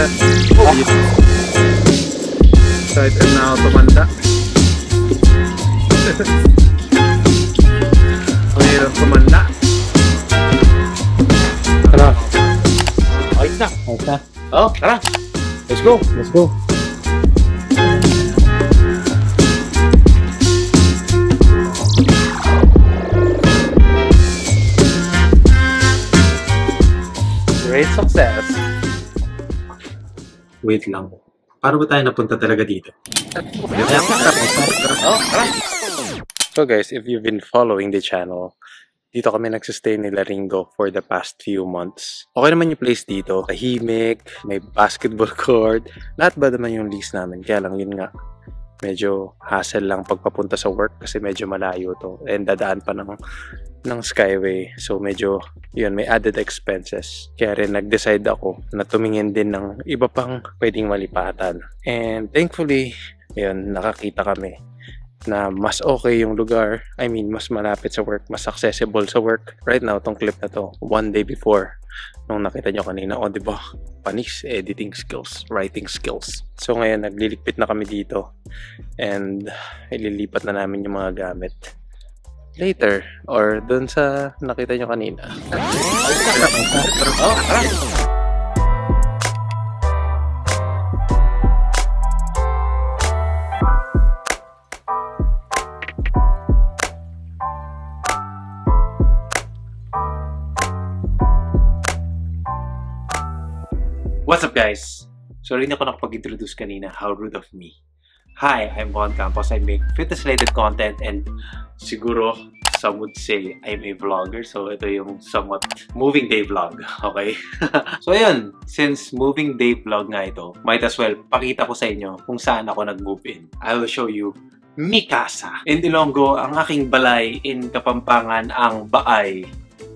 Excited na ako tumanda. Ang hirap tumanda. Tara. Ayos na. Ayos na. Oh, tara. Let's go. Let's go. Great success. Wait lang. Paano ba tayo napunta talaga dito? So guys, if you've been following the channel, dito kami nagsustay nila Ringo for the past few months. Okay naman yung place dito. Tahimik, may basketball court. Lahat ba naman yung lease namin? Kaya lang yun nga, medyo hassle lang pagpapunta sa work kasi medyo malayo to. And dadaan pa ng Skyway. So medyo, yun, may added expenses. Kaya rin nag-decide ako na tumingin din ng iba pang pwedeng malipatan. And thankfully, yun, nakakita kami na mas okay yung lugar. I mean, mas malapit sa work, mas accessible sa work. Right now, tong clip na to, one day before, nung nakita nyo kanina, o diba, panis, editing skills, writing skills. So ngayon, nagliligpit na kami dito. And ililipat na namin yung mga gamit later, or dun sa nakita nyo kanina. What's up guys? Sorry na ako nakapag-introduce kanina. How rude of me. Hi, I'm Juan Campos. I make fitness-related content and siguro some would say I'm a vlogger. So ito yung somewhat moving day vlog. Okay? So ayun, since moving day vlog nga ito, might as well pakita ko sa inyo kung saan ako nag-move in. I will show you mi casa. In Ilonggo, ang aking balay. In Kapampangan, ang baay.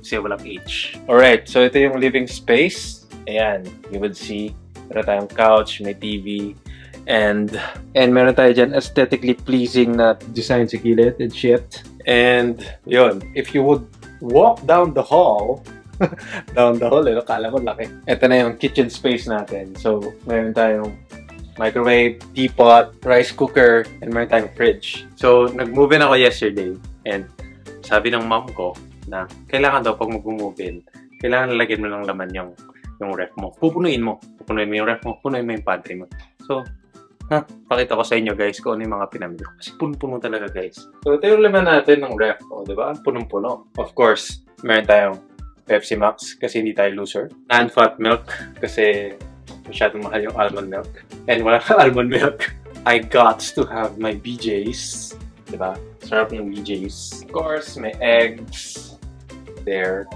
Kasi walang H. Alright, so ito yung living space. Ayan, you would see, meron tayong couch, may TV, and meron tayo dyan aesthetically pleasing na design sa gilid and shit. And yun, if you would walk down the hall, kala mo laki. Ito na yung kitchen space natin. So, meron tayong microwave, teapot, rice cooker, and meron tayong fridge. So, nag-move in ako yesterday, and sabi ng mom ko na kailangan daw pag mag-move in, kailangan lalagyan mo ng laman yung ref mo. Pupunuin mo yung ref mo, punuin mo yung pantry mo. So, pakita ko sa inyo guys kung ano yung mga pinamili ko. Kasi puno-puno talaga guys. So, ito yung laman natin ng ref. O, diba? Punong-puno. Of course, meron tayong Pepsi Max kasi hindi tayo loser. Non-fat milk kasi masyadong mahal yung almond milk. And wala ka almond milk. I got to have my BJ's. Diba? Sarap ng BJ's. Of course, may eggs. There.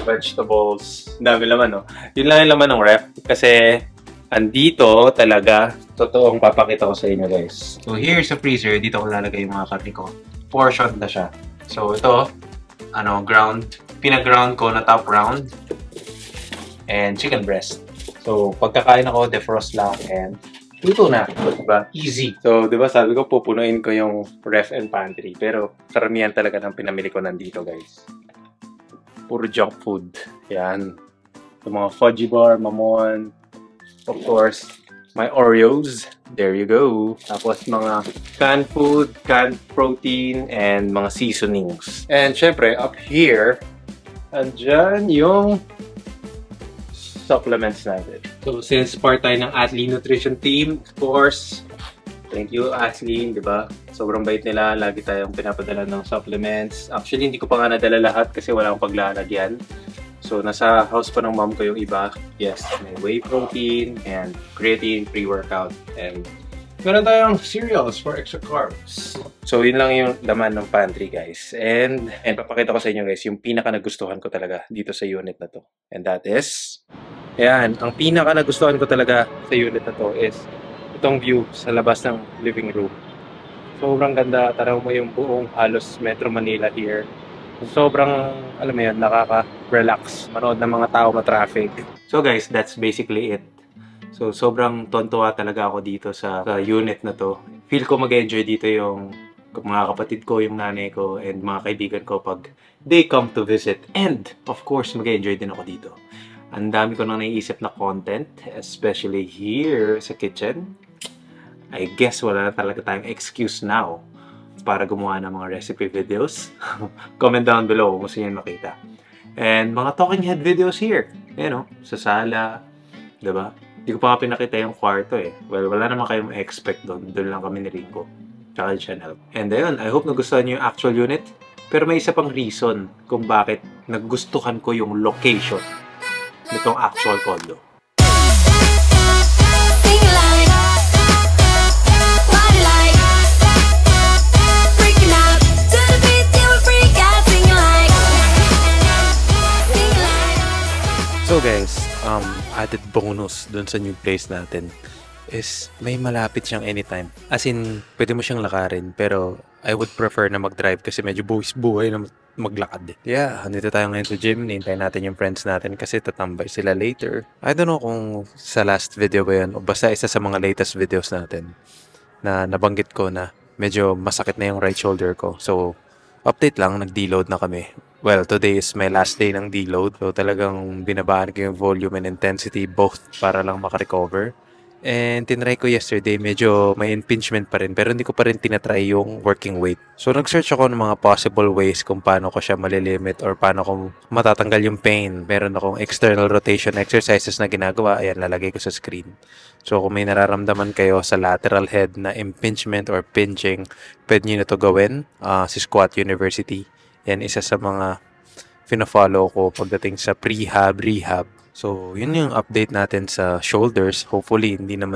Vegetables. Dami laman, no? Yun lang yung laman ng ref. Kasi, andito talaga, totoong papakita ko sa inyo, guys. So, here's the freezer. Dito ko lalagay yung mga karne ko. Portion na siya. So, ito, ground. Pinaground ko na top round. And chicken breast. So, pagkakain ako, defrost lang. And, luto na. Diba? Easy. So, diba sabi ko, pupunuin ko yung ref and pantry. Pero, karamihan talaga ng pinamili ko nandito, guys. Puro junk food. Yan. Yung mga fudgy bar, mamon. Of course, my Oreos. There you go. Tapos mga canned food, canned protein, and mga seasonings. And syempre, up here, andyan yung supplements natin. So, since part tayo ng Atlee Nutrition Team, of course, thank you, Atlee, di ba? Sobrang bait nila. Lagi tayong pinapadala ng supplements. Actually, hindi ko pa nga nadala lahat kasi wala akong paglalagyan. So, nasa house pa ng mom ko yung iba. Yes, may whey protein and creatine, pre-workout. And meron tayong cereals for extra carbs. So, yun lang yung laman ng pantry, guys. And papakita ko sa inyo, guys, yung pinaka-nagustuhan ko talaga dito sa unit na to. And that is, ayan, ang pinaka-nagustuhan ko talaga sa unit na to is itong view sa labas ng living room. Sobrang ganda. Tanaw mo yung buong halos Metro Manila here. Sobrang, alam mo yun, nakaka-relax. Manood ng mga tao ma-traffic. So guys, that's basically it. So sobrang tontuwa talaga ako dito sa unit na to. Feel ko mag-enjoy dito yung mga kapatid ko, yung nanay ko, and mga kaibigan ko pag they come to visit. And of course, mag-enjoy din ako dito. Ang dami ko nang naiisip na content, especially here sa kitchen. I guess wala na talaga tayong excuse now para gumawa ng mga recipe videos. Comment down below kung gusto niyo makita. And mga talking head videos here. Ayan o, sa sala. Diba? Hindi ko pa nga pinakita yung kwarto eh. Well, wala naman kayong expect doon. Doon lang kami ni Rico. Tsaka yung channel. And ayun, I hope nagustuhan niyo yung actual unit. Pero may isa pang reason kung bakit nagustuhan ko yung location nitong actual condo. So guys, added bonus dun sa new place natin is may malapit siyang anytime. As in, pwede mo siyang lakarin, pero I would prefer na mag-drive kasi medyo buwis-buhay na maglakad. Yeah, andito tayo ngayon sa gym. Hintayin natin yung friends natin kasi tatambay sila later. I don't know kung sa last video ba yun o basta isa sa mga latest videos natin na nabanggit ko na medyo masakit na yung right shoulder ko. So, update lang, nag-deload na kami. Well, today is my last day ng deload. So, talagang binabaan ko yung volume and intensity both para lang makarecover. And tinry ko yesterday, medyo may impingement pa rin. Pero hindi ko pa rin tinatry yung working weight. So, nag-search ako ng mga possible ways kung paano ko siya malilimit or paano ko matatanggal yung pain. Meron akong external rotation exercises na ginagawa. Ayan, lalagay ko sa screen. So, kung may nararamdaman kayo sa lateral head na impingement or pinching, pwede nyo na ito gawin. Si Squat University. Yan, isa sa mga fina-follow ko pagdating sa prehab, rehab. So, yun yung update natin sa shoulders. Hopefully, hindi na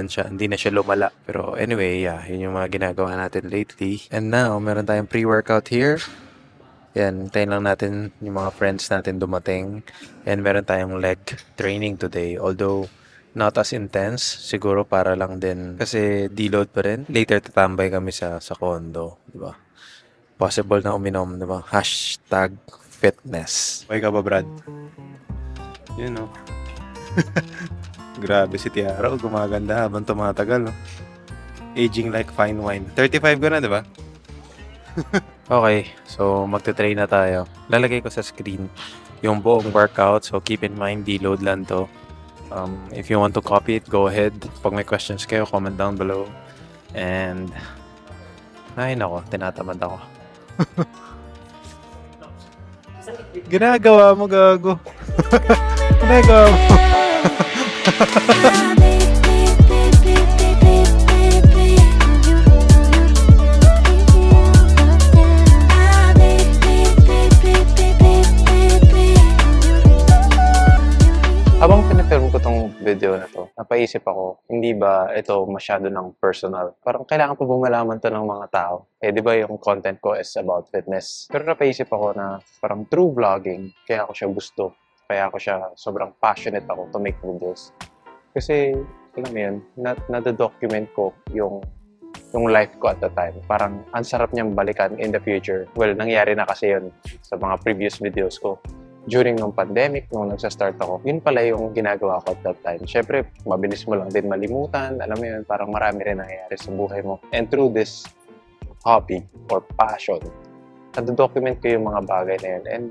siya lumala. Pero anyway, yeah, yun yung mga ginagawa natin lately. And now, meron tayong pre-workout here. Yan, hintayin lang natin yung mga friends natin dumating. And meron tayong leg training today. Although, not as intense. Siguro para lang din. Kasi deload pa rin. Later, tatambay kami sa condo. Diba? Possible na uminom, diba? #fitness. Okay ka ba, Brad? Yun, no? Grabe si Tiara. Gumaganda habang tumatagal, no? Aging like fine wine. 35 ka na, diba? Okay, so magte-train na tayo. Lalagay ko sa screen yung buong workout. So keep in mind, deload lang to. If you want to copy it, go ahead. Pag may questions kayo, comment down below. And ay nako, tinatamad ako. Ginagawa mo, gago. Ginagawa mo. Habang pinifilm ko tong video na to, napaisip ako, hindi ba ito masyado ng personal? Parang kailangan pa bumalaman to ng mga tao. Eh, di ba yung content ko is about fitness? Pero napaisip ako na parang true vlogging, kaya ako siya gusto. Kaya ako siya sobrang passionate ako to make videos. Kasi, alam mo yun, nada-document ko yung life ko at the time. Parang ang sarap niyang balikan in the future. Well, nangyari na kasi yun sa mga previous videos ko. During ng pandemic, nung nagsa-start ako, yun pala yung ginagawa ko at that time. Siyempre, mabilis mo lang din malimutan. Alam mo yun, parang marami rin nangyayari sa buhay mo. And through this hobby or passion, nado-document ko yung mga bagay na yun. And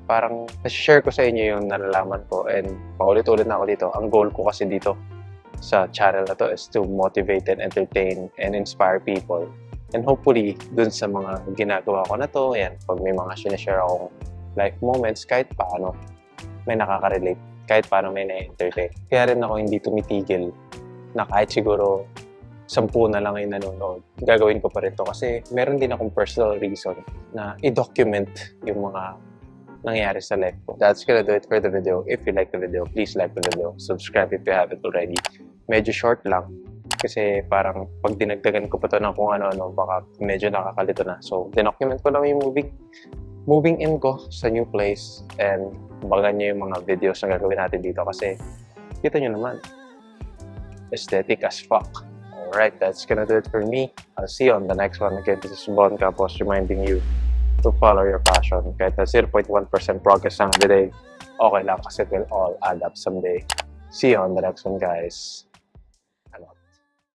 parang nasi-share ko sa inyo yung nalalaman ko. And paulit-ulit na ako dito. Ang goal ko kasi dito sa channel na to is to motivate and entertain and inspire people. And hopefully, dun sa mga ginagawa ko na to, yan, pag may mga sinashare akong life moments, kahit paano may nakaka-relate, kahit paano may na-entertain. Kaya rin ako hindi tumitigil na kahit siguro 10 na lang yung nanonood, gagawin ko pa rin to kasi meron din akong personal reason na i-document yung mga nangyayari sa life ko. That's gonna do it for the video. If you like the video, please like the video. Subscribe if you haven't already. Medyo short lang kasi parang pag dinagdagan ko pa to ng kung ano-ano, baka medyo nakakalito na. So, dinocument ko lang yung moving in ko sa new place and bagan nyo yung mga videos na gagawin natin dito kasi kita nyo naman, aesthetic as fuck. Alright, that's gonna do it for me. I'll see you on the next one. Again, this is Bon Campos reminding you to follow your passion. Kahit na 0.1% progress lang today, okay lang kasi it will all add up someday. See you on the next one, guys.